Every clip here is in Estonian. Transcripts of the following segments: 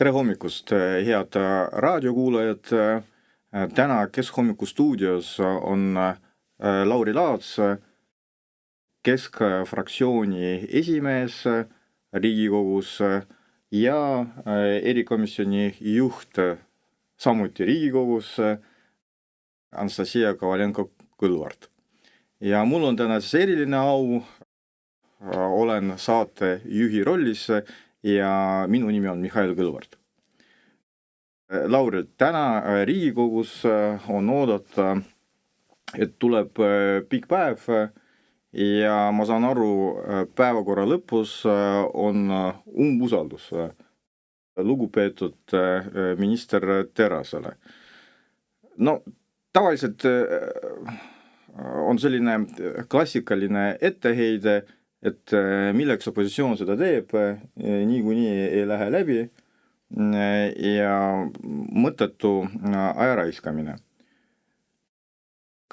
Tere hommikust, head raadiokuulajad. Täna Keskhommikul stuudios on Lauri Laats, Keskfraktsiooni esimees Riigikogus ja erikomisjoni juht samuti Riigikogus Anastassia Kovalenko-Kõlvart. Ja mul on täna siis eriline au, olen saate juhi rollis ja minu nimi on Mihhail Kõlvart. Lauri, täna Riigikogus on oodata, et tuleb pikk päev ja ma saan aru, päevakorra lõpus on umbusaldus lugupeetud minister Terrasele. No, tavaliselt on selline klassikaline etteheide, et milleks opositsioon seda teeb, niikuinii ei lähe läbi ja mõttetu ajaraiskamine.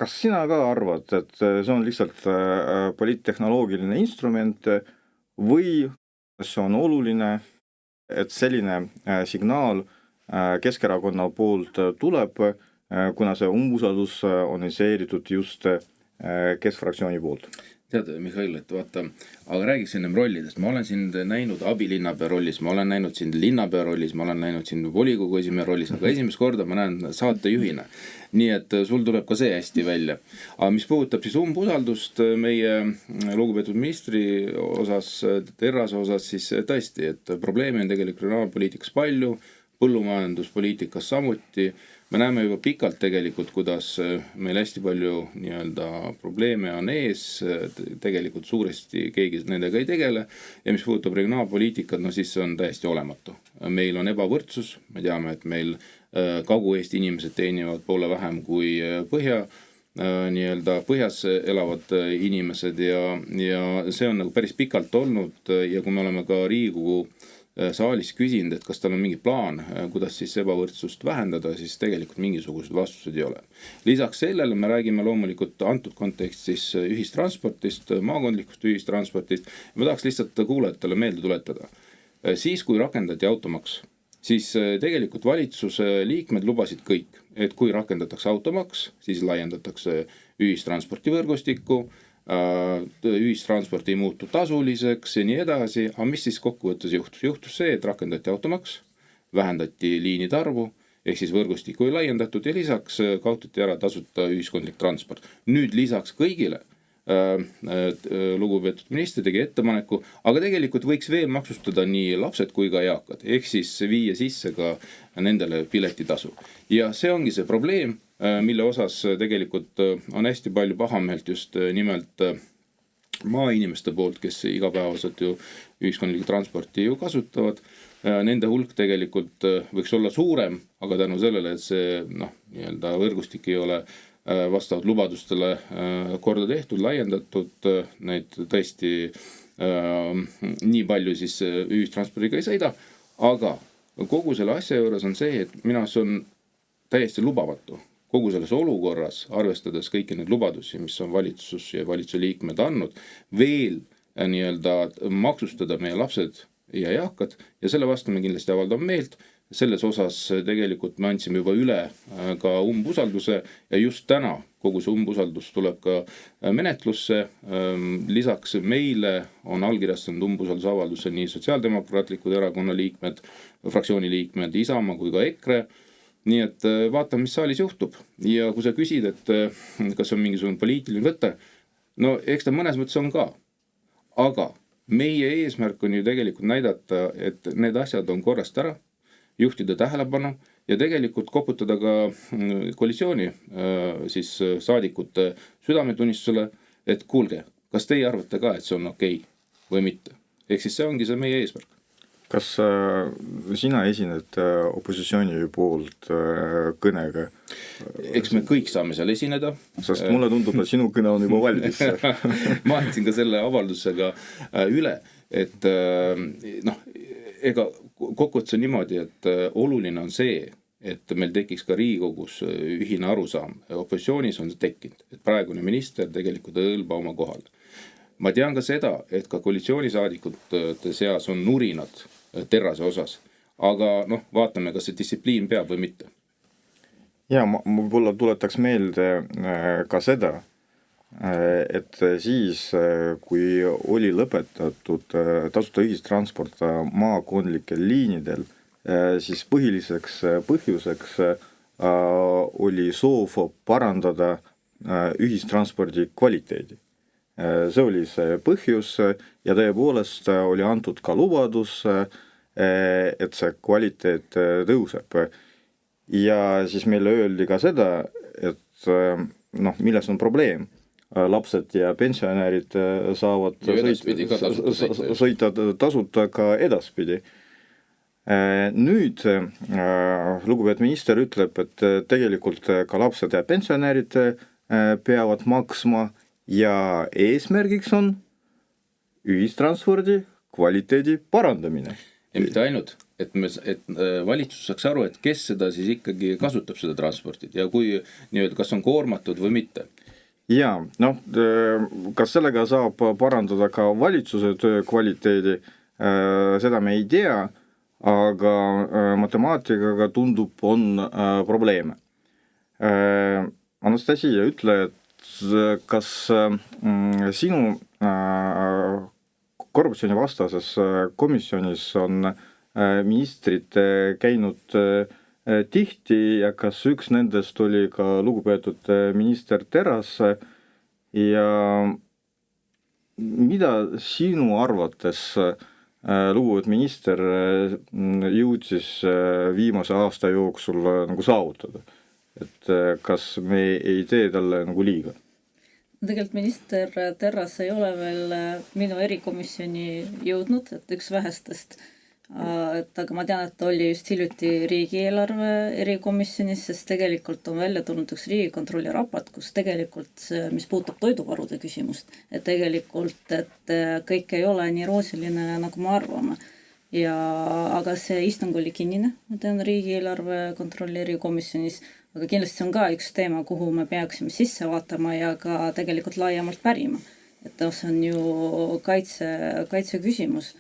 Kas sina ka arvad, et see on lihtsalt poliittehnoloogiline instrument või see on oluline, et selline signaal Keskerakonna poolt tuleb, kuna see umbusaldus on initseeritud just Keskfraktsiooni poolt? Tead, Mihhail, et vaata, aga räägiks ennem rollidest. Ma olen sind näinud abilinnapea rollis, ma olen näinud sind linnapea rollis, ma olen näinud sind volikogu esimehe rollis, aga esimest korda ma näen saatejuhina. Nii et sul tuleb ka see hästi välja. Aga mis puudutab siis umbusaldust meie lugupeetud ministri osas, Terrase osas, siis tõesti, et probleemi on tegelikult regionaalpoliitikas palju, põllumajanduspoliitikas samuti. Me näeme juba pikalt tegelikult, kuidas meil hästi palju probleeme on ees, tegelikult suuresti keegi nendega ei tegele ja mis puudutab regionaalpoliitikat, no siis see on täiesti olematu. Meil on ebavõrdsus, me teame, et meil Kagu-Eesti inimesed teenivad poole vähem kui põhjas elavad inimesed ja see on nagu päris pikalt olnud ja kui me oleme ka Riigikogu saalis küsinud, et kas tal on mingi plaan, kuidas siis ebavõrdsust vähendada, siis tegelikult mingisugused vastused ei ole. Lisaks sellele me räägime loomulikult antud kontekstis ühistransportist, maakondlikust ühistransportist. Ma tahaks lihtsalt kuulajatele meelde tuletada. Siis, kui rakendati automaks, siis tegelikult valitsuse liikmed lubasid kõik, et kui rakendatakse automaks, siis laiendatakse ühistransportivõrgustikku, ühistransport ei muutu tasuliseks ja nii edasi, aga mis siis kokkuvõttes juhtus? Juhtus see, et rakendati automaks, vähendati liinide arvu, ehk siis võrgustikku ei laiendatud ja lisaks kaotati ära tasuta ühiskondlik transport. Nüüd lisaks kõigile lugupeetud minister tegi ettepaneku, aga tegelikult võiks veel maksustada nii lapsed kui ka eakad, ehk siis viia sisse ka nendele piletitasu. Ja see ongi see probleem, mille osas tegelikult on hästi palju pahameelt just nimelt maainimeste poolt, kes igapäevaselt ju ühiskondlikku transporti ju kasutavad. Nende hulk tegelikult võiks olla suurem, aga tänu sellele, et see võrgustik ei ole vastavalt lubadustele korda tehtud, laiendatud, neid tõesti nii palju siis ühistranspordiga ei sõida, aga kogu selle asja juures on see, et minu arust on täiesti lubamatu. Kogu selles olukorras, arvestades kõiki need lubadusi, mis on valitsus ja valitsuse liikmed andnud, veel maksustada meie lapsed ja eakad ja selle vastu me kindlasti avaldame meelt. Selles osas tegelikult me andsime juba üle ka umbusalduse ja just täna kogu see umbusaldus tuleb ka menetlusse. Lisaks meile on allkirjastanud umbusaldusavalduse nii Sotsiaaldemokraatlikud erakonna liikmed, fraktsiooni liikmed, Isamaa kui ka EKRE. Nii et vaatame, mis saalis juhtub. Ja kui sa küsid, et kas on mingisugune poliitiline võte, no eks ta mõnes mõttes on ka. Aga meie eesmärk on ju tegelikult näidata, et need asjad on korrast ära, juhtida tähelepanu ja tegelikult koputada ka koalitsiooni siis saadikute südametunnistusele, et kuulge, kas teie arvate ka, et see on okei või mitte. Ehk siis see ongi see meie eesmärk. Kas sina esined opositsiooni poolt kõnega? Eks me kõik saame seal esineda. Sest mulle tundub, et sinu kõne on juba valmis. Ma andsin ka selle avaldusega üle, et ega kokkuvõttes on niimoodi, et oluline on see, et meil tekiks ka Riigikogus ühine arusaam. Opositsioonis on see tekkinud, et praegune minister tegelikult õõlba oma kohal. Ma tean ka seda, et ka koalitsioonisaadikute seas on nurinad Terrase osas, aga noh, vaatame, kas see distsipliin peab või mitte. Ja ma võib-olla tuletaks meelde ka seda, et siis, kui oli lõpetatud tasuta ühistransport maakondlikel liinidel, siis põhiliseks põhjuseks oli soov parandada ühistranspordi kvaliteedi. See oli see põhjus ja tõepoolest oli antud ka lubadus, et see kvaliteet tõuseb. Ja siis meile öeldi ka seda, et milles on probleem. Lapsed ja pensionärid saavad sõita tasuta ka edaspidi. Nüüd lugupeetud minister ütleb, et tegelikult ka lapsed ja pensionärid peavad maksma ja eesmärgiks on ühistranspordi kvaliteedi parandamine. Ja mitte ainult, et valitsus saaks aru, et kes seda siis ikkagi kasutab seda transportit ja kui kas on koormatud või mitte. Ja, kas sellega saab parandada ka valitsuse töö kvaliteedi, seda me ei tea, aga matemaatikaga tundub on probleeme. Anastasia, ütle, et kas sinu korruptsioonivastases komisjonis on ministrid käinud tihti ja kas üks nendest oli ka lugupeetud minister Terras ja mida sinu arvates lugupeetud minister jõudis viimase aasta jooksul nagu saavutada? Et kas me ei tee talle nagu liiga? Tegelikult minister Terras ei ole veel minu erikomisjoni jõudnud, et üks vähestest. Aga ma tean, et oli just hiljuti riigieelarve erikomisjonis, sest tegelikult on välja tulnud üks riigikontrolli raport, kus tegelikult, mis puudutab toiduvarude küsimust, et tegelikult, et kõik ei ole nii roosiline, nagu me arvame. Aga see istung oli kinnine, ma tean riigieelarve kontrolli erikomisjonis, aga kindlasti on ka üks teema, kuhu me peaksime sisse vaatama ja ka tegelikult laiemalt pärima. Et see on ju kaitse küsimus.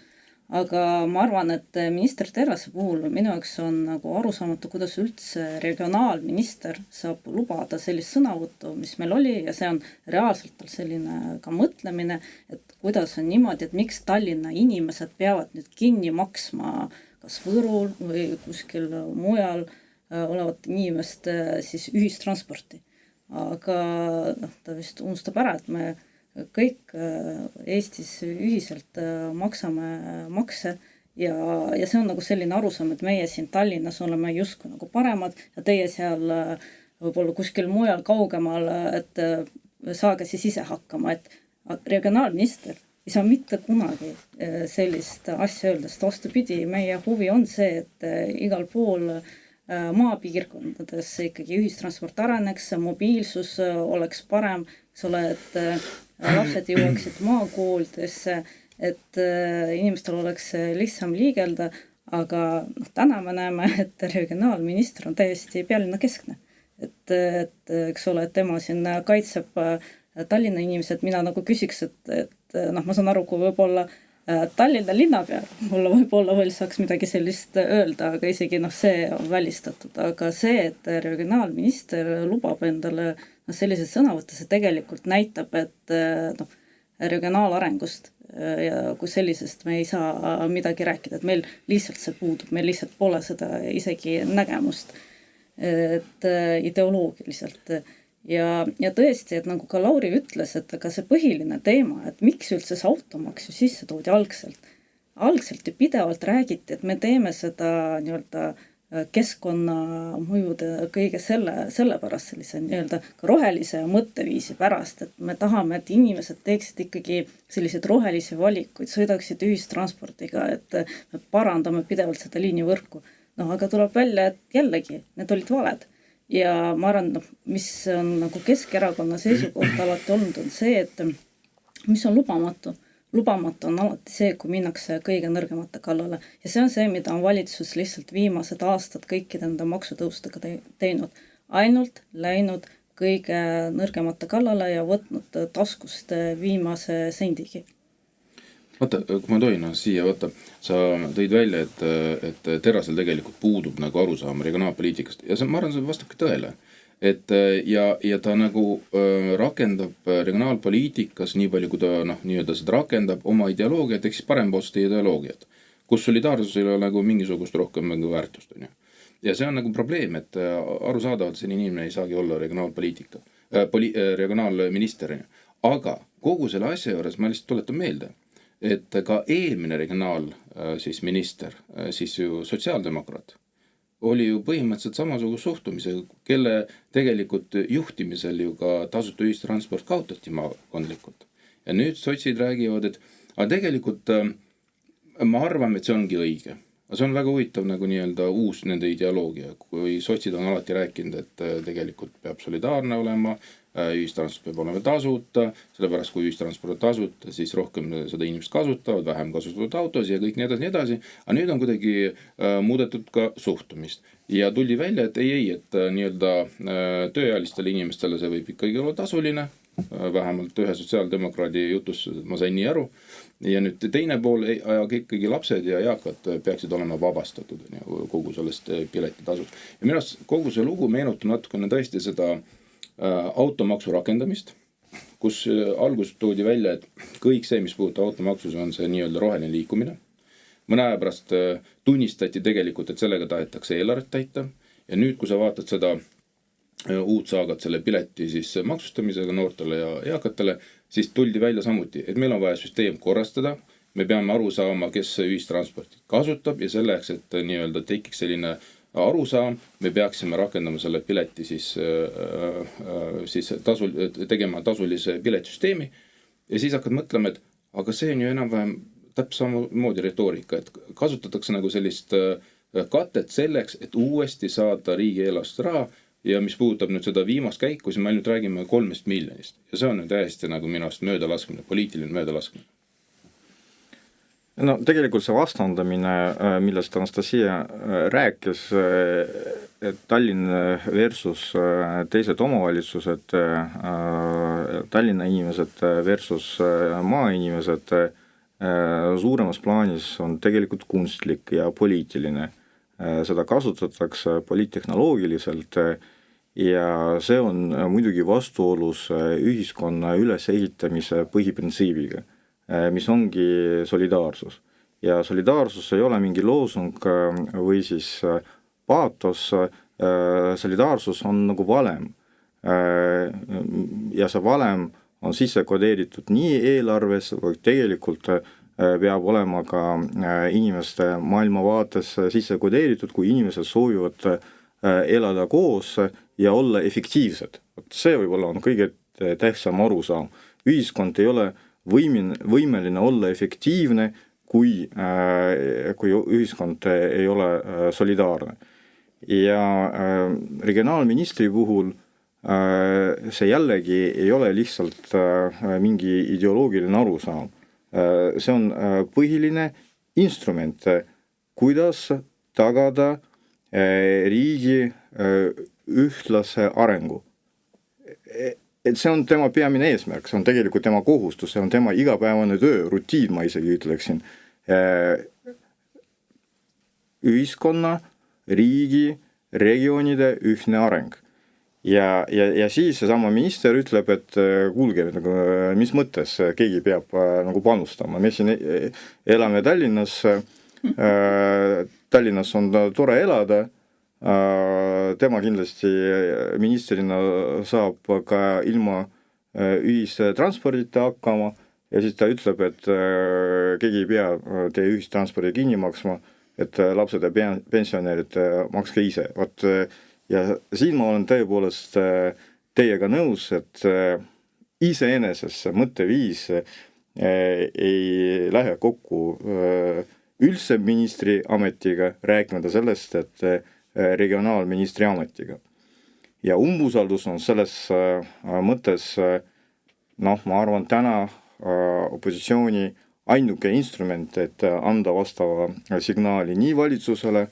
Aga ma arvan, et minister Terrase puhul minu jaoks on nagu arusaamatu, kuidas üldse regionaalminister saab lubada sellist sõnavõttu, mis meil oli, ja see on reaalselt tal selline ka mõtlemine, et kuidas on niimoodi, et miks Tallinna inimesed peavad nüüd kinni maksma kas Võrul või kuskil mujal olevat inimest siis ühistransporti. Aga ta vist unustab ära, et me kõik Eestis ühiselt maksame makse ja see on nagu selline arusaam, et meie siin Tallinnas oleme justkui nagu paremad ja teie seal võib-olla kuskil mujal kaugemal, et saage siis ise hakkama, et regionaalminister ei saa mitte kunagi sellist asja öelda, sest vastupidi, meie huvi on see, et igal pool maapiirkondades ikkagi ühistransport areneks, mobiilsus oleks parem, et lapsed jõuaksid maakoolidesse, et inimestel oleks lihtsam liigelda, aga täna me näeme, et regionaalminister on täiesti pealinna keskne. Et eks ole, et tema siin kaitseb Tallinna inimesed, mina nagu küsiks, et ma saan aru, kui võib-olla Tallinna linna peal, mulle võib-olla veel saaks midagi sellist öelda, aga isegi see on välistatud. Aga see, et regionaalminister lubab endale sellised sõnavõtte, see tegelikult näitab, et regionaalarengust ja kui sellisest me ei saa midagi rääkida, et meil lihtsalt see puudub, meil lihtsalt pole seda isegi nägemust, et ideoloogiliselt. Ja tõesti, et nagu ka Lauri ütles, et ka see põhiline teema, et miks üldse see automaks ju sisse toodi algselt. Algselt ju pidevalt räägiti, et me teeme seda nii-öelda keskkonnamõjude kõige sellepärast sellise nii-öelda rohelise mõtteviisi pärast, et me tahame, et inimesed teeksid ikkagi selliseid rohelisi valikuid, sõidaksid ühistranspordiga, et me parandame pidevalt seda liinivõrku. Aga tuleb välja, et jällegi, need olid valed. Ja ma arvan, mis on nagu Keskerakonna seisukoht alati olnud, on see, et mis on lubamatu. Lubamatu on alati see, kui minnakse kõige nõrgemate kallale. Ja see on see, mida on valitsus lihtsalt viimased aastad kõikide nende maksutõustega teinud. Ainult läinud kõige nõrgemate kallale ja võtnud taskust viimase sendigi. Vaata, kui ma tohin siia, vaata, sa tõid välja, et Terrasel tegelikult puudub nagu arusaam regionaalpoliitikast ja see, ma arvan, see vastabki tõele. Ja ta nagu rakendab regionaalpoliitikas nii palju, kui ta nii-öelda seda rakendab oma ideoloogiat, ehk siis parempoolste ideoloogiat, kus solidaarsus ei ole nagu mingisugust rohkem nagu väärtust, on ju. Ja see on nagu probleem, et arusaadavalt selline inimene ei saagi olla regionaalpoliitika, regionaalminister, on ju. Aga kogu selle asja juures ma lihtsalt tuletan meelde, et ka eelmine regionaal siis minister, siis ju sotsiaaldemokraat, oli ju põhimõtteliselt samasuguse suhtumise, kelle tegelikult juhtimisel ju ka tasuta ühistransport kaotati maakondlikult. Ja nüüd sotsid räägivad, et aga tegelikult ma arvan, et see ongi õige. Aga see on väga huvitav nagu nii-öelda uus nende ideoloogia, kui sotsid on alati rääkinud, et tegelikult peab solidaarne olema, ühistransport peab olema tasuta, sellepärast kui ühistransport on tasuta, siis rohkem seda inimest kasutavad, vähem kasutatud autos ja kõik nii edasi. Aga nüüd on kuidagi muudetud ka suhtumist. Ja tuldi välja, et et nii-öelda tööealistele inimestele see võib ikkagi olla tasuline, vähemalt ühe sotsiaaldemokraadi jutus ma sain nii aru. Ja nüüd teine pool, aga ikkagi lapsed ja eakad peaksid olema vabastatud kogu sellest piletitasust. Ja minu arust kogu see lugu meenutab natukene tõesti seda automaksu rakendamist, kus alguses toodi välja, et kõik see, mis puudutab automaksus, on see nii-öelda roheline liikumine. Mõne aja pärast tunnistati tegelikult, et sellega tahetakse eelarvet täita. Ja nüüd, kui sa vaatad seda uut saagat selle pileti siis maksustamisega noortele ja eakatele, siis tuldi välja samuti, et meil on vaja süsteem korrastada, me peame aru saama, kes ühistransporti kasutab ja selleks, et nii-öelda tekiks selline arusaam, me peaksime rakendama selle pileti siis tegema tasulise piletisüsteemi ja siis hakkad mõtlema, et aga see on ju enam-vähem täpselt samamoodi retoorika, et kasutatakse nagu sellist katet selleks, et uuesti saada riigieelarvest raha ja mis puudutab nüüd seda viimast käiku, siis me nüüd räägime 3 miljonist ja see on nüüd täiesti nagu minu arust möödalaskmine, poliitiline möödalaskmine. No tegelikult see vastandamine, millest Anastasia rääkis, et Tallinn versus teised omavalitsused, Tallinna inimesed versus maainimesed suuremas plaanis on tegelikult kunstlik ja poliitiline. Seda kasutatakse poliittehnoloogiliselt ja see on muidugi vastuolus ühiskonna ülesehitamise põhiprintsiibiga, mis ongi solidaarsus. Ja solidaarsus ei ole mingi loosung või siis paatos, solidaarsus on nagu valem. Ja see valem on sisse kodeeritud nii eelarves, või tegelikult peab olema ka inimeste maailmavaates sisse kodeeritud, kui inimesed soovivad elada koos ja olla efektiivsed. See võib-olla on kõige tähtsam arusaam. Ühiskond ei ole võimeline olla efektiivne, kui ühiskond ei ole solidaarne. Ja regionaalministri puhul see jällegi ei ole lihtsalt mingi ideoloogiline arusaam. See on põhiline instrument, kuidas tagada riigi ühtlase arengu. Et see on tema peamine eesmärk, see on tegelikult tema kohustus, see on tema igapäevane töö, rutiin, ma isegi ütleksin. Ühiskonna, riigi, regioonide ühtne areng. Ja siis seesama minister ütleb, et kuulge, mis mõttes keegi peab nagu panustama. Me siin elame Tallinnas, Tallinnas on tore elada, tema kindlasti ministerina saab ka ilma ühistranspordita hakkama ja siis ta ütleb, et keegi ei pea teie ühistranspordi kinni maksma, et lapsed ja pensionärid makske ise. Ja siin ma olen tõepoolest teiega nõus, et iseenesest mõtteviis ei lähe kokku üldse ministri ametiga, rääkimata sellest, et regionaalministri ametiga. Ja umbusaldus on selles mõttes, ma arvan, täna opositsiooni ainuke instrument, et anda vastava signaali nii valitsusele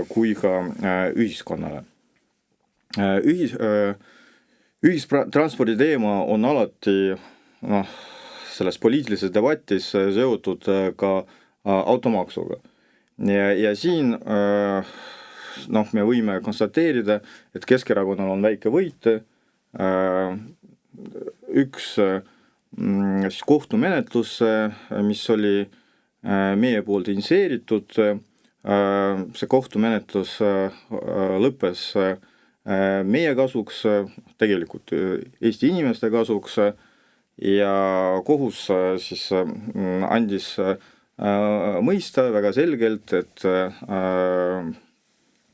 kui ka ühiskonnale. Ühistranspordi teema on alati selles poliitilises debatis seotud ka automaksuga. Ja siin me võime konstateerida, et Keskerakonnal on väike võit, üks kohtumenetlus, mis oli meie poolt initseeritud, see kohtumenetlus lõppes meie kasuks, tegelikult Eesti inimeste kasuks ja kohus siis andis mõista väga selgelt, et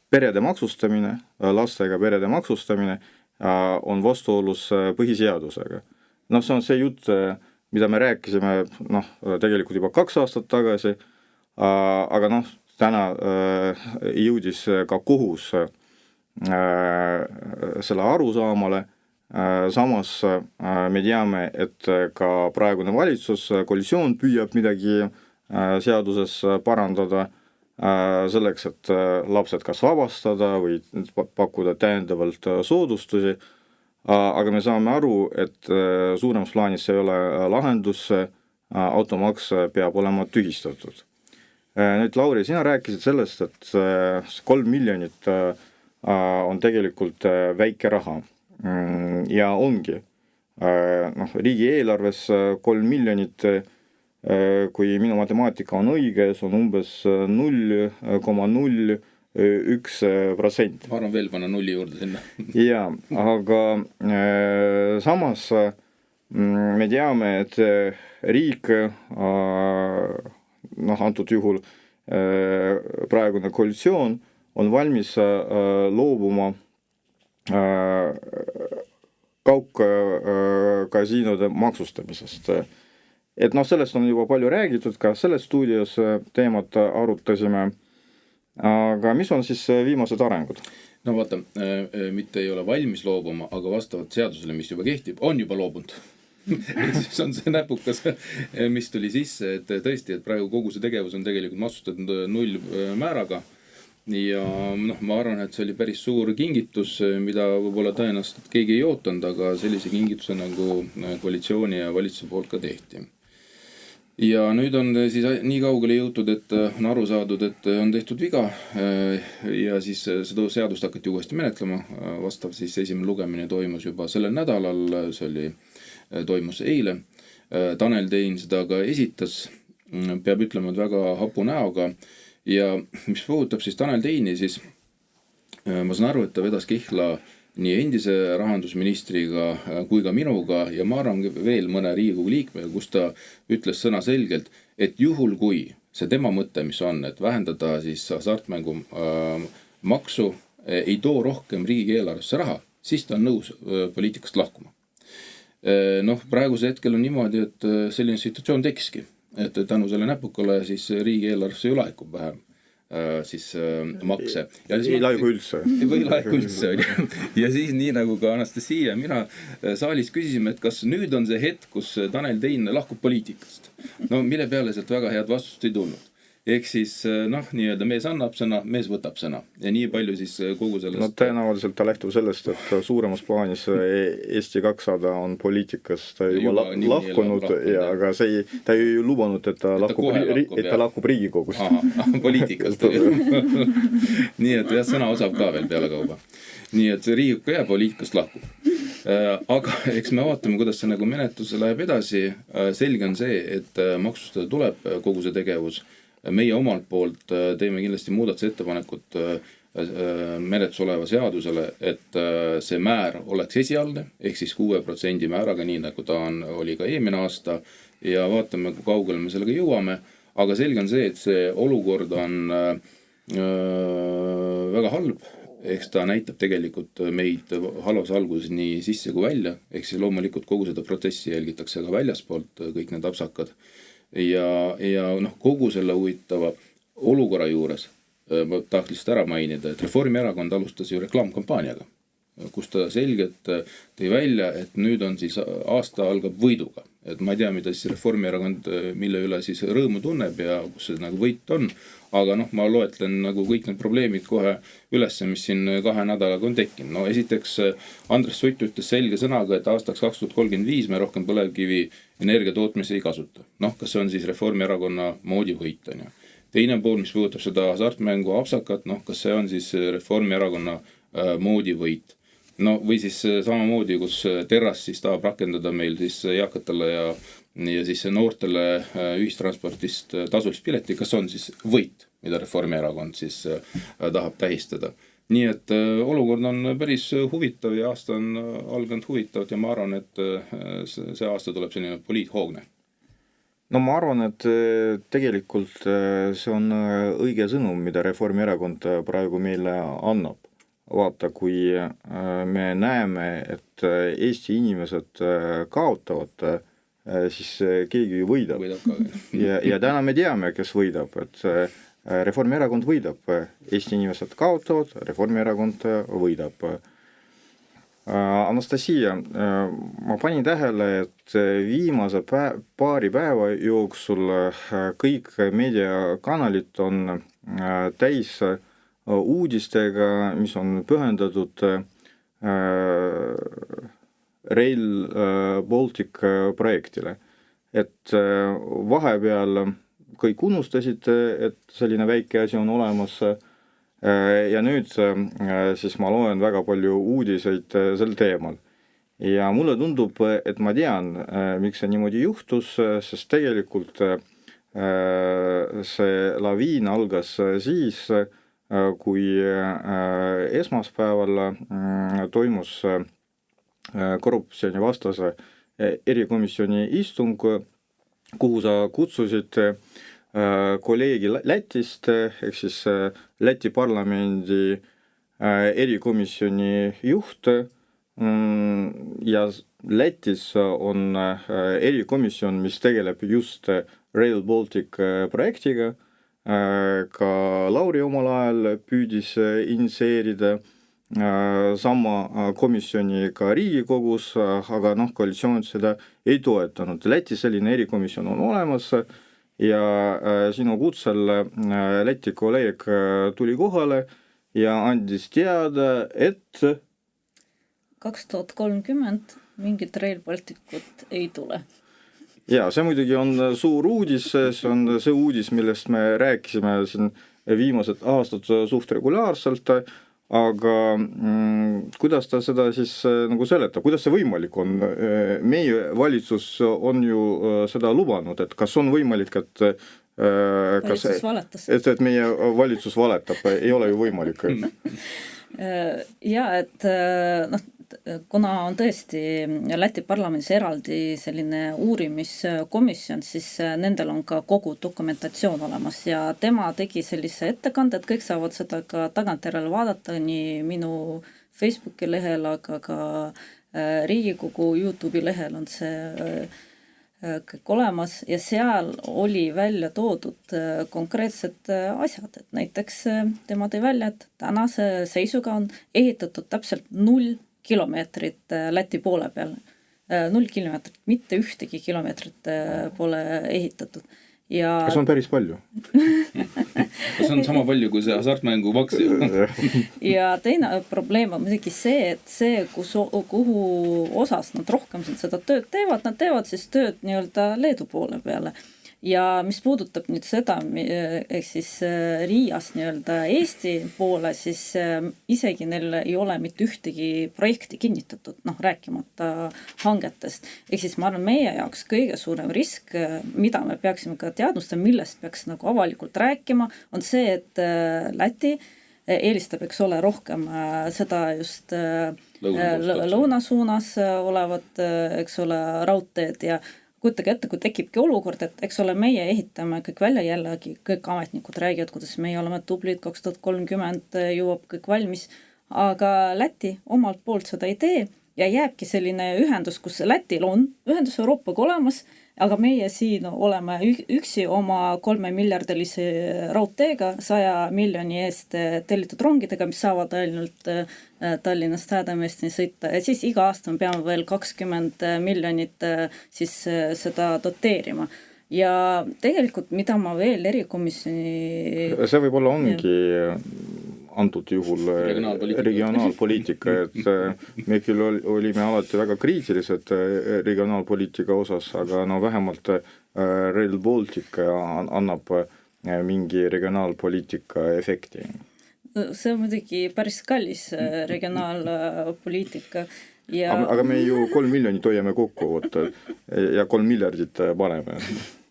perede maksustamine, lastega perede maksustamine on vastuolus põhiseadusega. See on see jutt, mida me rääkisime tegelikult juba 2 aastat tagasi, aga täna jõudis ka kohus selle arusaamale. Samas me teame, et ka praegune valitsus, koalitsioon püüab midagi seaduses parandada selleks, et lapsed kas vabastada või pakkuda täiendavalt soodustusi, aga me saame aru, et suuremas plaanis ei ole lahendus, automaks peab olema tühistatud. Nüüd, Lauri, sina rääkisid sellest, et 3 miljonit on tegelikult väike raha ja ongi. Riigieelarves 3 miljonit, kui minu matemaatika on õige, see on umbes 0,01%. Ma arvan veel panna 0 juurde sinna. Jaa, aga samas me teame, et riik, antud juhul praegune koalitsioon, on valmis loobuma kaugkasiinode maksustamisest. Et sellest on juba palju räägitud, ka selles stuudios teemat arutasime, aga mis on siis viimased arengud? Vaata, mitte ei ole valmis loobuma, aga vastavalt seadusele, mis juba kehtib, on juba loobunud. Siis on see näpukas, mis tuli sisse, et tõesti, et praegu kogu see tegevus on tegelikult maksustatud 0 määraga. Ja ma arvan, et see oli päris suur kingitus, mida võib-olla tõenäoliselt keegi ei ootanud, aga sellise kingituse nagu koalitsiooni ja valitsuse poolt ka tehti. Ja nüüd on siis nii kaugele jõutud, et on aru saadud, et on tehtud viga ja siis seda seadust hakati uuesti menetlema. Vastav siis esimene lugemine toimus juba sellel nädalal, see toimus eile. Tanel Tein seda ka esitas, peab ütlema, et väga hapu näoga. Ja mis puudutab siis Tanel Teini, siis ma saan aru, et ta vedas kihla nii endise rahandusministriga kui ka minuga ja ma arvan veel mõne Riigikogu liikmega, kus ta ütles sõna selgelt, et juhul kui see tema mõte, mis on, et vähendada siis hasartmängu maksu, ei too rohkem riigieelarvesse raha, siis ta on nõus poliitikast lahkuma. Praeguse hetkel on niimoodi, et selline situatsioon tekiski, et tänu selle näpukale siis riigieelarvesse ju laekub vähem siis makse. Ei laiku üldse. Või laiku üldse. Ja siis nii nagu ka Anastasia ja mina saalis küsisime, et kas nüüd on see hetk, kus Tanel Tein lahkub poliitikast. Mille peale sealt väga head vastust ei tulnud. Ehk siis nii-öelda mees annab sõna, mees võtab sõna. Ja nii palju siis kogu sellest... Tõenäoliselt ta lähtub sellest, et suuremas plaanis Eesti 200 on poliitikast juba lahkunud, aga ta ei lubanud, et ta lahkub Riigikogust. Poliitikast. Nii et sõna osab ka veel peale kauba. Nii et Riigikogu ja poliitikast lahkub. Aga eks me vaatame, kuidas see nagu menetlus läheb edasi. Selge on see, et maksustada tuleb kogu see tegevus. Meie omalt poolt teeme kindlasti muudatusettepanekut menetlus oleva seadusele, et see määr oleks esialgne, ehk siis 6% määraga, nii nagu ta oli ka eelmine aasta ja vaatame, kui kaugele me sellega jõuame. Aga selge on see, et see olukord on väga halb, ehk ta näitab tegelikult meid halvas alguses nii sisse kui välja, ehk siis loomulikult kogu seda protsessi jälgitakse ka väljaspoolt, kõik need apsakad. Ja kogu selle huvitava olukorra juures ma tahaks lihtsalt ära mainida, et Reformierakond alustas ju reklaamkampaaniaga kus ta selgelt tõi välja, et nüüd on siis aasta algab võiduga. Et ma ei tea, mida siis Reformierakond, mille üle siis rõõmu tunneb ja kus see nagu võit on. Aga noh, ma loetlen nagu kõik need probleemid kohe üles, mis siin 2 nädalaga on tekkinud. No esiteks Andres Sutt ütles selge sõnaga, et aastaks 2035 me rohkem põlevkivi energia tootmisi ei kasuta. Noh, kas see on siis Reformierakonna moodi võit on ju. Teine pool, mis puudutab seda hasartmängu apsakat, noh, kas see on siis Reformierakonna moodi võit. No või siis samamoodi, kus Terras siis tahab rakendada meil siis eakatele ja siis noortele ühistransportist tasulist pileti, kas on siis võit, mida Reformierakond siis tahab tähistada. Nii et olukord on päris huvitav ja aasta on alganud huvitav ja ma arvan, et see aasta tuleb selline poliithoogne. No ma arvan, et tegelikult see on õige sõnum, mida Reformierakond praegu meile annab. Vaata, kui me näeme, et Eesti inimesed kaotavad, siis keegi võidab. Ja täna me teame, kes võidab, et Reformierakond võidab. Eesti inimesed kaotavad, Reformierakond võidab. Anastasia, ma panin tähele, et viimase paari päeva jooksul kõik meediakanalid on täis uudistega, mis on pühendatud Rail Baltic projektile. Et vahepeal kõik unustasid, et selline väike asi on olemas ja nüüd siis ma loen väga palju uudiseid sel teemal. Ja mulle tundub, et ma tean, miks see niimoodi juhtus, sest tegelikult see laviin algas siis, kui esmaspäeval toimus korruptsioonivastase erikomisjoni istung, kuhu sa kutsusid kolleegi Lätist, ehk siis Läti parlamendi erikomisjoni juht ja Lätis on erikomisjon, mis tegeleb just Rail Baltic projektiga. Ka Lauri omal ajal püüdis initseerida sama komisjoni ka Riigikogus, aga koalitsioon seda ei toetanud. Lätis selline erikomisjon on olemas ja sinu kutsel Läti kolleeg tuli kohale ja andis teada, et 2030 mingit Rail Balticut ei tule. Ja see muidugi on suur uudis, see on see uudis, millest me rääkisime siin viimased aastad suht regulaarselt, aga kuidas ta seda siis nagu seletab, kuidas see võimalik on? Meie valitsus on ju seda lubanud, et kas on võimalik, et meie valitsus valetab, ei ole ju võimalik. Ja, et kuna on tõesti Läti parlamendis eraldi selline uurimiskomisjon, siis nendel on ka kogu dokumentatsioon olemas ja tema tegi sellise ettekande, et kõik saavad seda ka tagantjärele vaadata nii minu Facebooki lehel, aga ka Riigikogu YouTube'i lehel on see kõik olemas ja seal oli välja toodud konkreetsed asjad, et näiteks tema tõi välja, et tänase seisuga on ehitatud täpselt 0 kilomeetrit Läti poole peal. 0 kilomeetrit, mitte ühtegi kilomeetrit pole ehitatud. Ja... Kas on päris palju? Kas on sama palju kui see hasartmängu maks? Ja teine probleem on muidugi see, et see, kuhu osas nad rohkem seda tööd teevad, nad teevad siis tööd nii-öelda Leedu poole peale. Ja mis puudutab nüüd seda, ehk siis Riias nii-öelda Eesti poole, siis isegi neil ei ole mitte ühtegi projekti kinnitatud, rääkimata hangetest. Ehk siis ma arvan, meie jaoks kõige suurem risk, mida me peaksime ka teadvustama, millest peaks nagu avalikult rääkima, on see, et Läti eelistab, eks ole, rohkem seda just lõunasuunas olevat, eks ole, raudteed ja kujutage ette, kui tekibki olukord, et eks ole, meie ehitame kõik välja jällegi, kõik ametnikud räägivad, kuidas meie oleme tublid, 2030 jõuab kõik valmis, aga Läti omalt poolt seda ei tee ja jääbki selline ühendus, kus Lätil on ühendus Euroopaga olemas, aga meie siin oleme üksi oma 3 miljardilise raudteega 100 miljoni eest tellitud rongidega, mis saavad ainult Tallinnast Häädemeesteni sõita ja siis iga aasta me peame veel 20 miljonit siis seda doteerima. Ja tegelikult, mida ma veel erikomisjoni... See võib-olla ongi antud juhul regionaalpoliitika, et me küll olime alati väga kriitilised regionaalpoliitika osas, aga no vähemalt Rail Baltic annab mingi regionaalpoliitika efekti. See on muidugi päris kallis regionaalpoliitika. Ja... Aga me ju 3 miljonit hoiame kokku ja 3 miljardit paneme.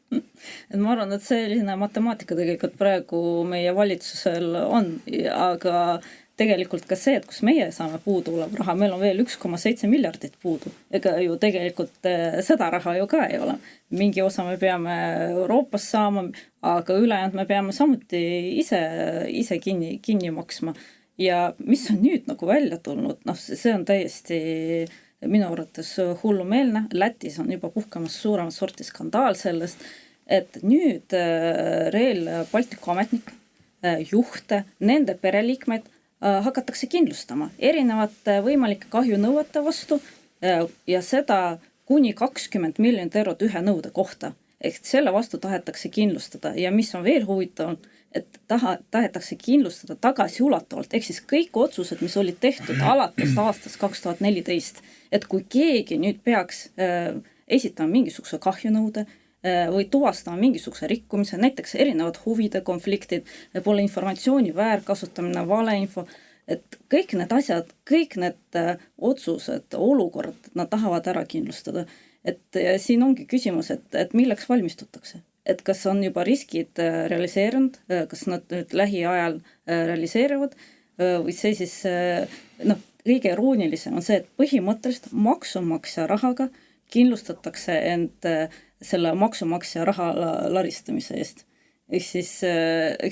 Et ma arvan, et selline matemaatika tegelikult praegu meie valitsusel on, aga tegelikult ka see, et kus meie saame puudu olev raha, meil on veel 1,7 miljardit puudu. Ega ju tegelikult seda raha ju ka ei ole. Mingi osa me peame Euroopas saama, aga ülejäänud me peame samuti ise kinni maksma. Ja mis on nüüd nagu välja tulnud, see on täiesti minu arvates hullumeelne. Lätis on juba puhkamas suuremat sorti skandaal sellest, et nüüd Rail Balticu ametnik, juhte, nende pereliikmeid hakatakse kindlustama erinevate võimalike kahjunõuete vastu ja seda kuni 20 miljonit eurot ühe nõude kohta. Ehk selle vastu tahetakse kindlustada ja mis on veel huvitav, et tahetakse kindlustada tagasiulatavalt, ehk siis kõik otsused, mis olid tehtud alates aastast 2014, et kui keegi nüüd peaks esitama mingisuguse kahjunõude või tuvastama mingisuguse rikkumise, näiteks erinevad huvide konfliktid, pole informatsiooni väärkasutamine, valeinfo, et kõik need asjad, kõik need otsused, olukorrad, nad tahavad ära kindlustada. Et siin ongi küsimus, et milleks valmistutakse. Et kas on juba riskid realiseerunud, kas nad nüüd lähiajal realiseerivad või see siis, kõige iroonilisem on see, et põhimõtteliselt maksumaksja rahaga kindlustatakse end selle maksumaksja raha laristamise eest. Ehk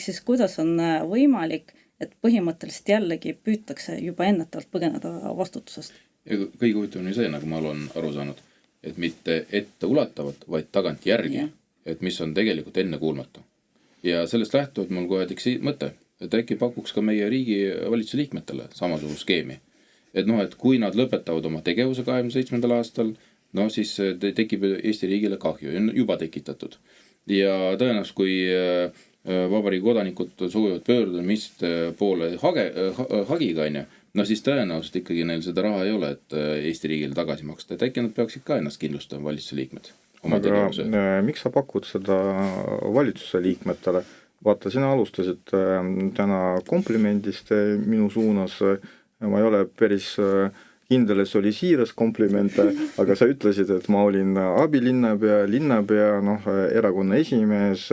siis kuidas on võimalik, et põhimõtteliselt jällegi püütakse juba ennetavalt põgeneda vastutusest. Ja kõige huvitavam on see, nagu ma olen aru saanud, et mitte ette ulatavat, vaid tagant järgi. Et mis on tegelikult enne kuulmatu. Ja sellest lähtuvalt mul kohe teks mõte, et äkki pakuks ka meie riigi valitsuse liikmetele samasugust skeemi. Et et kui nad lõpetavad oma tegevuse 27. aastal, siis tekib Eesti riigile kahju, on juba tekitatud. Ja tõenäoliselt, kui vabariigi kodanikud soovivad pöördumist poole hagiga, siis tõenäoliselt ikkagi neil seda raha ei ole, et Eesti riigile tagasi maksta. Et äkki nad peaksid ka ennast kindlustama valitsuse liikmed. Aga miks sa pakud seda valitsuse liikmetele? Vaata, sina alustasid täna komplimendist minu suunas. Ma ei ole päris kindel, et see oli siiras kompliment, aga sa ütlesid, et ma olin abilinnapea, erakonna esimees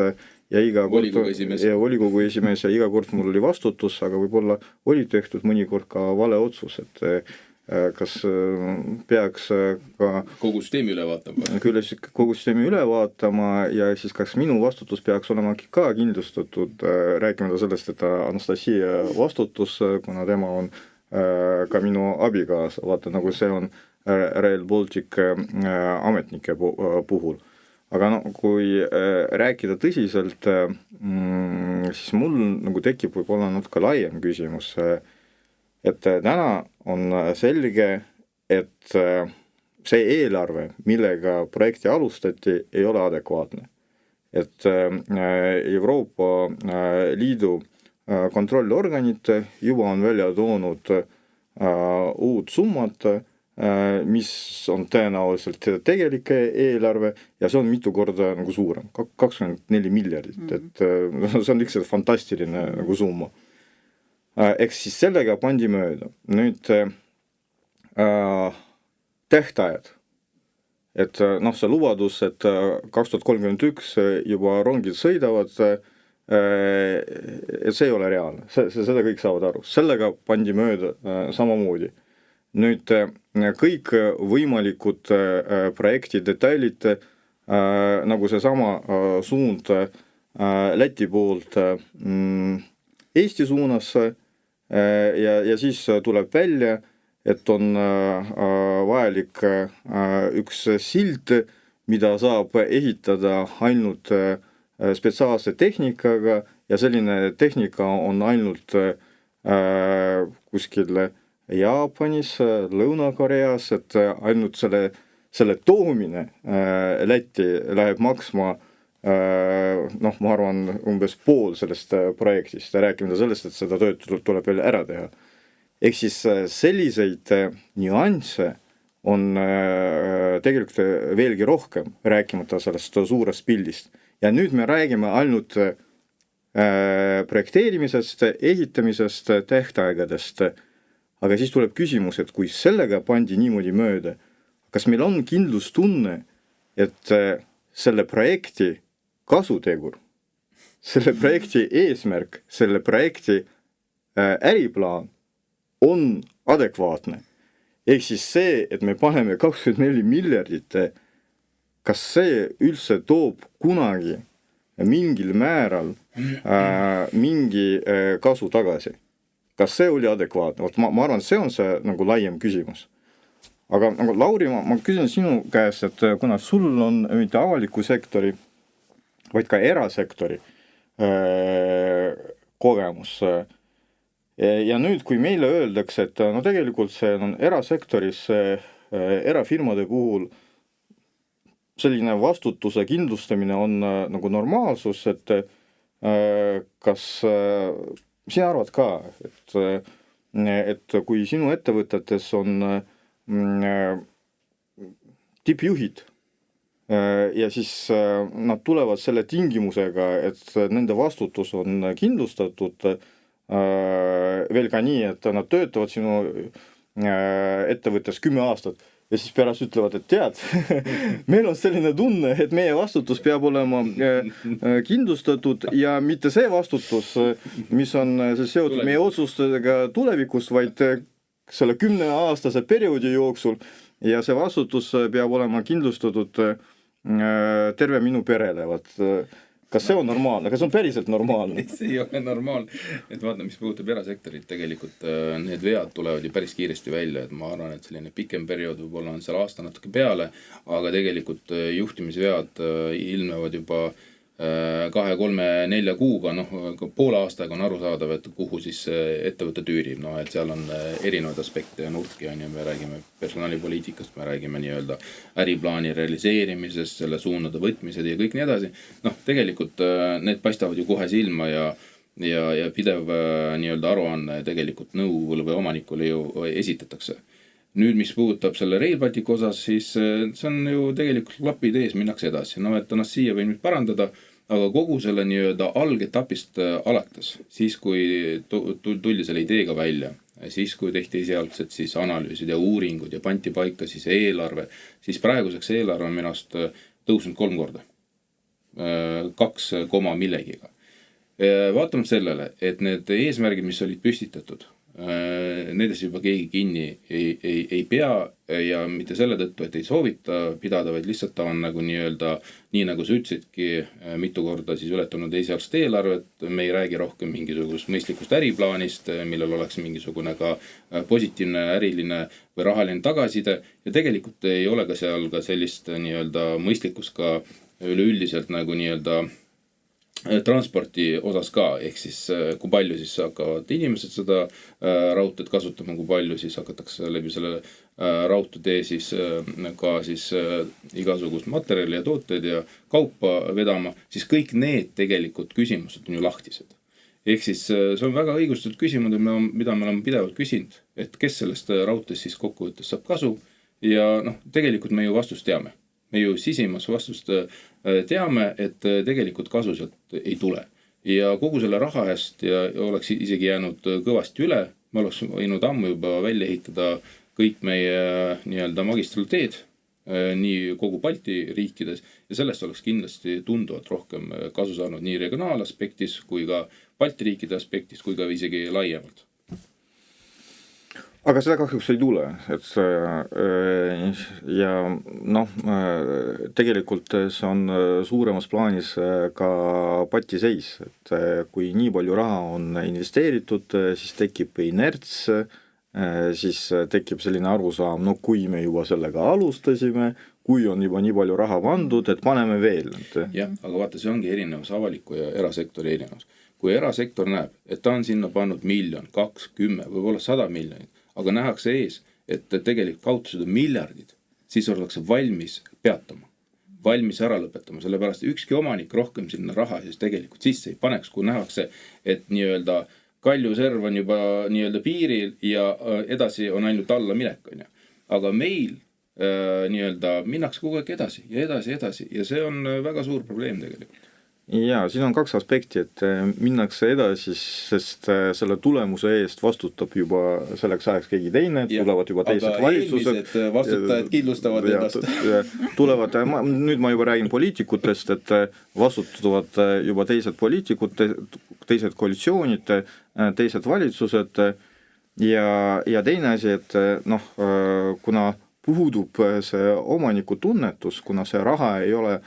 ja volikogu esimees ja iga kord mul oli vastutus, aga võib-olla oli tehtud mõnikord ka vale otsus, et kas peaks ka kogu süsteemi üle vaatama. Kogu süsteemi üle vaatama ja siis kas minu vastutus peaks olema ka kindlustatud, rääkimata sellest, et Anastasia vastutus, kuna tema on ka minu abikaas, vaata nagu see on Rail Baltic ametnike puhul. Aga kui rääkida tõsiselt, siis mul nagu tekib võib-olla natuke laiem küsimus, et täna on selge, et see eelarve, millega projekti alustati, ei ole adekvaatne. Et Euroopa Liidu kontrollorganid juba on välja toonud uut summat, mis on tõenäoliselt tegelik eelarve ja see on mitu korda nagu suurem, 24 miljardit, et see on lihtsalt fantastiline nagu summa. Eks siis sellega pandi mööda. Nüüd tähtajad. Et see lubadus, et 2031 juba rongid sõidavad, et see ei ole reaalne. Seda kõik saavad aru. Sellega pandi mööda samamoodi. Nüüd kõik võimalikud projekti detailid, nagu see sama suund Läti poolt Eesti suunas, ja siis tuleb välja, et on vajalik üks sild, mida saab ehitada ainult spetsiaalse tehnikaga ja selline tehnika on ainult kuskil Jaapanis, Lõuna-Koreas, et ainult selle toomine Lätti läheb maksma noh, ma arvan, umbes pool sellest projektist, rääkimata sellest, et seda tööd tuleb veel ära teha. Ehk siis selliseid nüansse on tegelikult veelgi rohkem, rääkimata sellest suurest pildist. Ja nüüd me räägime ainult projekteerimisest, ehitamisest, tähtaegadest, aga siis tuleb küsimus, et kui sellega pandi niimoodi mööda, kas meil on kindlustunne, et selle projekti kasutegur, selle projekti eesmärk, selle projekti äriplaan on adekvaatne. Ehk siis see, et me paneme 24 miljardit, kas see üldse toob kunagi mingil määral mingi kasu tagasi? Kas see oli adekvaatne? Ma arvan, et see on see nagu laiem küsimus. Aga nagu Lauri, ma küsin sinu käest, et kuna sul on mitte avaliku sektori, vaid ka erasektori kogemus. Ja nüüd, kui meile öeldakse, et no tegelikult see on erasektoris, erafirmade puhul selline vastutuse kindlustamine on nagu normaalsus, et kas sina arvad ka, et kui sinu ettevõtetes on tippjuhid ja siis nad tulevad selle tingimusega, et nende vastutus on kindlustatud veel ka nii, et nad töötavad sinu ettevõttes 10 aastat ja siis pärast ütlevad, et tead, meil on selline tunne, et meie vastutus peab olema kindlustatud ja mitte see vastutus, mis on seotud meie otsustega tulevikus, vaid selle 10-aastase perioodi jooksul ja see vastutus peab olema kindlustatud terve minu perele. Kas see on normaalne? Kas see on päriselt normaalne? See ei ole normaalne. Et vaata, mis puudutab erasektorit, tegelikult need vead tulevad ju päris kiiresti välja, et ma arvan, et selline pikem periood võib-olla on seal aasta natuke peale, aga tegelikult juhtimisvead ilmnevad juba 2, 3, 4 kuuga, poole aastaga on aru saadav, et kuhu siis ettevõtte tüürib, et seal on erinevad aspekte ja nurki, me räägime personalipoliitikast, me räägime nii-öelda äriplaani realiseerimisest, selle suunade võtmised ja kõik nii edasi. Tegelikult need paistavad ju kohe silma ja pidev nii-öelda aruanne tegelikult nõukogule või omanikule ju esitatakse. Nüüd, mis puudutab selle Rail Balticu osas, siis see on ju tegelikult klapid ees, minnakse edasi. Et siia võin nüüd parandada, aga kogu selle nii-öelda algetapist alates, siis kui tuldi selle ideega välja, siis kui tehti esialgsed siis analüüsid ja uuringud ja panti paika siis eelarve, siis praeguseks eelarve on minust tõusnud 3 korda. 2 millegiga. Vaatame sellele, et need eesmärgid, mis olid püstitatud, nendes juba keegi kinni ei pea ja mitte selle tõttu, et ei soovita pidada, vaid lihtsalt ta on nagu nii-öelda, nii nagu sa ütlesidki, mitu korda siis ületanud esialgset eelarvet, me ei räägi rohkem mingisugust mõistlikust äriplaanist, millel oleks mingisugune ka positiivne äriline või rahaline tagaside ja tegelikult ei ole ka seal ka sellist nii-öelda mõistlikkust ka üleüldiselt nagu nii-öelda transporti osas ka, ehk siis kui palju siis hakkavad inimesed seda raudteed kasutama, kui palju siis hakatakse läbi selle raudtee siis ka siis igasugust materjali ja tooteid ja kaupa vedama, siis kõik need tegelikult küsimused on ju lahtised. Ehk siis see on väga õigustatud küsimus, mida me oleme pidevalt küsinud, et kes sellest raudteest siis kokkuvõttes saab kasu ja tegelikult me ju vastust teame. Me ju sisimas vastust teame, et tegelikult kasu sealt ei tule. Ja kogu selle raha eest ja oleks isegi jäänud kõvasti üle, me oleks võinud ammu juba välja ehitada kõik meie nii-öelda magistraalteed, nii kogu Balti riikides ja sellest oleks kindlasti tunduvalt rohkem kasu saanud nii regionaalaspektis kui ka Balti riikide aspektis kui ka isegi laiemalt. Aga seda kahjuks ei tule, et ja tegelikult see on suuremas plaanis ka patiseis, et kui nii palju raha on investeeritud, siis tekib inerts, siis tekib selline arusaam, kui me juba sellega alustasime, kui on juba nii palju raha pandud, et paneme veel. Jah, aga vaata, see ongi erinevus avaliku ja erasektori erinevus. Kui erasektor näeb, et ta on sinna pannud 1 miljon, 2, 10, võib-olla 100 miljonit, aga nähakse ees, et tegelikult kaotused on miljardid, siis ollakse valmis peatama, valmis ära lõpetama, sellepärast ükski omanik rohkem sinna raha siis tegelikult sisse ei paneks, kui nähakse, et nii-öelda kaljuserv on juba nii-öelda piiril ja edasi on ainult alla minek, on ju. Aga meil nii-öelda minnakse kogu aeg edasi ja see on väga suur probleem tegelikult. Jaa, siin on 2 aspekti, et minnakse edasi, sest selle tulemuse eest vastutab juba selleks ajaks keegi teine, tulevad juba teised valitsused. Aga eelmised vastutajad kindlustavad ennast. Tulevad, nüüd ma juba räägin poliitikutest, et vastutavad juba teised poliitikud, teised koalitsioonid, teised valitsused ja teine asi, et kuna puudub see omaniku tunnetus, kuna see raha ei ole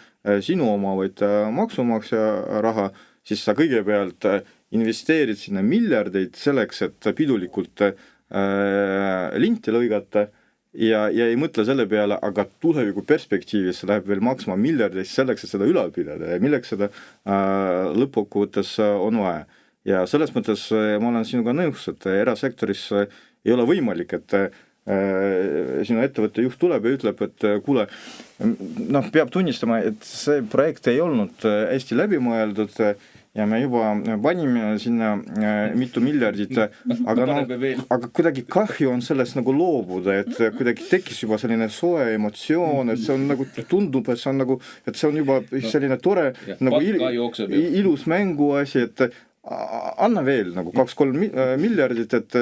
sinu oma, vaid maksumaksja raha, siis sa kõigepealt investeerid sinna miljardeid selleks, et pidulikult linti lõigata ja ei mõtle selle peale, aga tuleviku perspektiivis läheb veel maksma miljardeid selleks, et seda ülal pidada ja milleks seda lõppkokkuvõttes on vaja. Ja selles mõttes ma olen sinuga nõus, et erasektoris ei ole võimalik, et sinu ettevõtte juht tuleb ja ütleb, et kuule, peab tunnistama, et see projekt ei olnud hästi läbimõeldud ja me juba panime sinna mitu miljardit, aga kuidagi kahju on sellest nagu loobuda, et kuidagi tekkis juba selline soe emotsioon, et see on nagu, tundub, et see on nagu, et see on juba selline tore nagu ilus mänguasi, et anna veel nagu 2-3 miljardit, et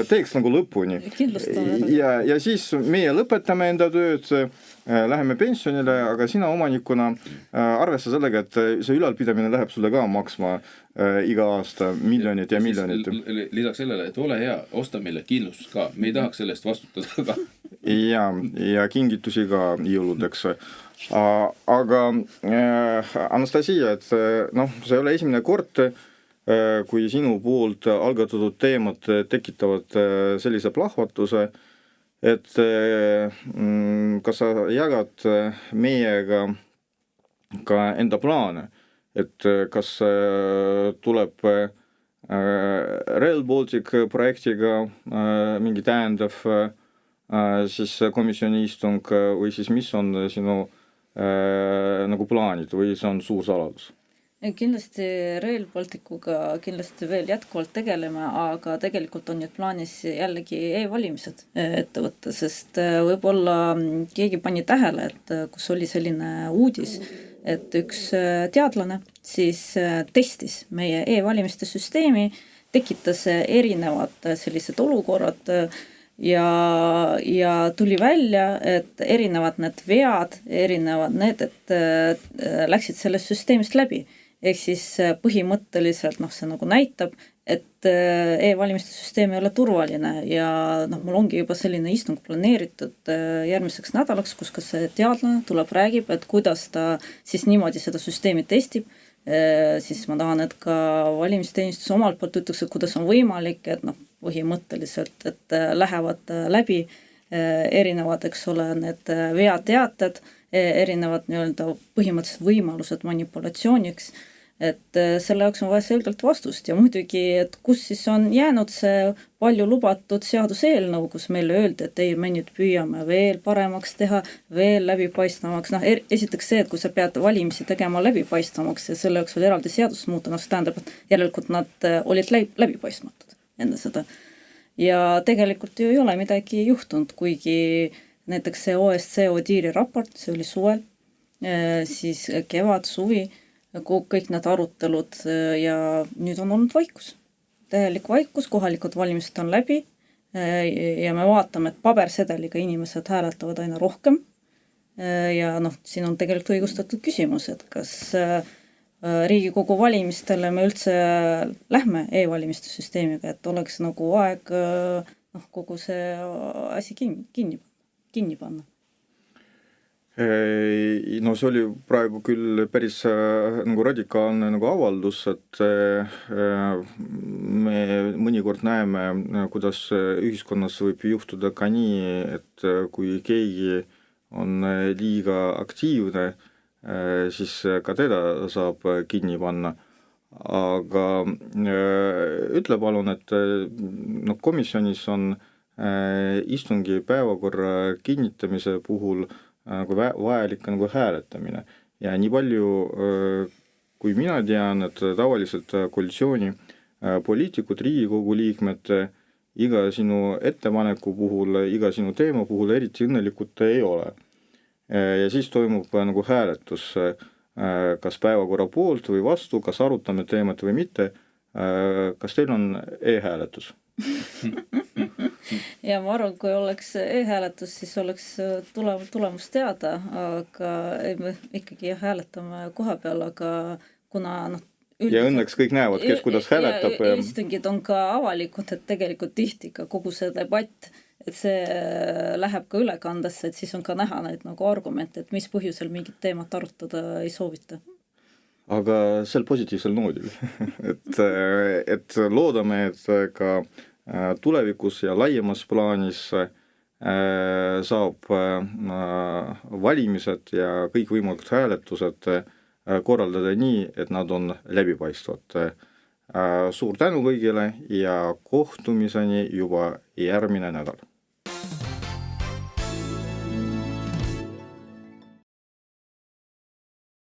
teeks nagu lõpuni. Ja siis meie lõpetame enda tööd, läheme pensionile, aga sina omanikuna arvesta sellega, et see ülalpidamine läheb sulle ka maksma iga aasta miljonit ja miljonit. Lisaks sellele, et ole hea, osta meile kindlustus ka, me ei tahaks sellest vastutada ka. Ja kingitusi ka jõuludeks. Aga Anastasia, et see ei ole esimene kord, kui sinu poolt algatatud teemad tekitavad sellise plahvatuse, et kas sa jagad meiega ka enda plaane, et kas tuleb Rail Baltic projektiga mingi täiendav siis komisjoni istung või siis mis on sinu nagu plaanid või see on suur saladus? Kindlasti Rail Balticuga kindlasti veel jätkuvalt tegeleme, aga tegelikult on nüüd plaanis jällegi e-valimised ette võtta, sest võib-olla keegi pani tähele, et kus oli selline uudis, et üks teadlane siis testis meie e-valimiste süsteemi, tekitas erinevad sellised olukorrad ja tuli välja, et erinevad need vead, erinevad need, et läksid sellest süsteemist läbi. Ehk siis põhimõtteliselt see nagu näitab, et e-valimiste süsteem ei ole turvaline ja mul ongi juba selline istung planeeritud järgmiseks nädalaks, kus ka see teadlane tuleb, räägib, et kuidas ta siis niimoodi seda süsteemi testib. Siis ma tahan, et ka valimisteenistus omalt poolt ütleks, et kuidas on võimalik, et põhimõtteliselt, et lähevad läbi erinevad, eks ole, need veateated, erinevad nii-öelda põhimõtteliselt võimalused manipulatsiooniks, et selle jaoks on vaja selgelt vastust ja muidugi, et kus siis on jäänud see palju lubatud seaduseelnõu, kus meile öeldi, et ei, me nüüd püüame veel paremaks teha, veel läbipaistvamaks. Esiteks see, et kui sa pead valimisi tegema läbipaistvamaks ja selle jaoks veel eraldi seadust muuta, see tähendab, et järelikult nad olid läbipaistmatud enne seda. Ja tegelikult ju ei ole midagi juhtunud, kuigi näiteks see OSCE ODIHR-i raport, see oli suvel, siis kevad, suvi, kõik need arutelud ja nüüd on olnud vaikus. Täielik vaikus, kohalikud valimised on läbi ja me vaatame, et pabersedeliga inimesed hääletavad aina rohkem ja siin on tegelikult õigustatud küsimus, et kas Riigikogu valimistele me üldse lähme e-valimiste süsteemiga, et oleks nagu aeg kogu see asi kinni panna. See oli praegu küll päris nagu radikaalne nagu avaldus, et me mõnikord näeme, kuidas ühiskonnas võib juhtuda ka nii, et kui keegi on liiga aktiivne, siis ka teda saab kinni panna. Aga ütle palun, et komisjonis on istungi päevakorra kinnitamise puhul vajalik hääletamine. Ja nii palju, kui mina tean, et tavaliselt koalitsiooni poliitikud, Riigikogu liikmed iga sinu ettepaneku puhul, iga sinu teema puhul eriti õnnelikud ei ole. Ja siis toimub hääletus, kas päevakorra poolt või vastu, kas arutame teemat või mitte. Kas teil on e-hääletus? Ja ma arvan, kui oleks e-hääletus, siis oleks tulemus teada, aga me ikkagi hääletame koha peal, aga kuna ja õnneks kõik näevad, kes kuidas hääletab. Ja istungid on ka avalikud, et tegelikult tihti ka kogu see debatt, et see läheb ka ülekandesse, et siis on ka näha neid argumente, et mis põhjusel mingit teemat arutada ei soovita. Aga sel positiivsel noodil, et loodame, et ka tulevikus ja laiemas plaanis saab valimised ja kõikvõimalikud hääletused korraldada nii, et nad on läbipaistvad. Suur tänu kõigile ja kohtumiseni juba järgmine nädal.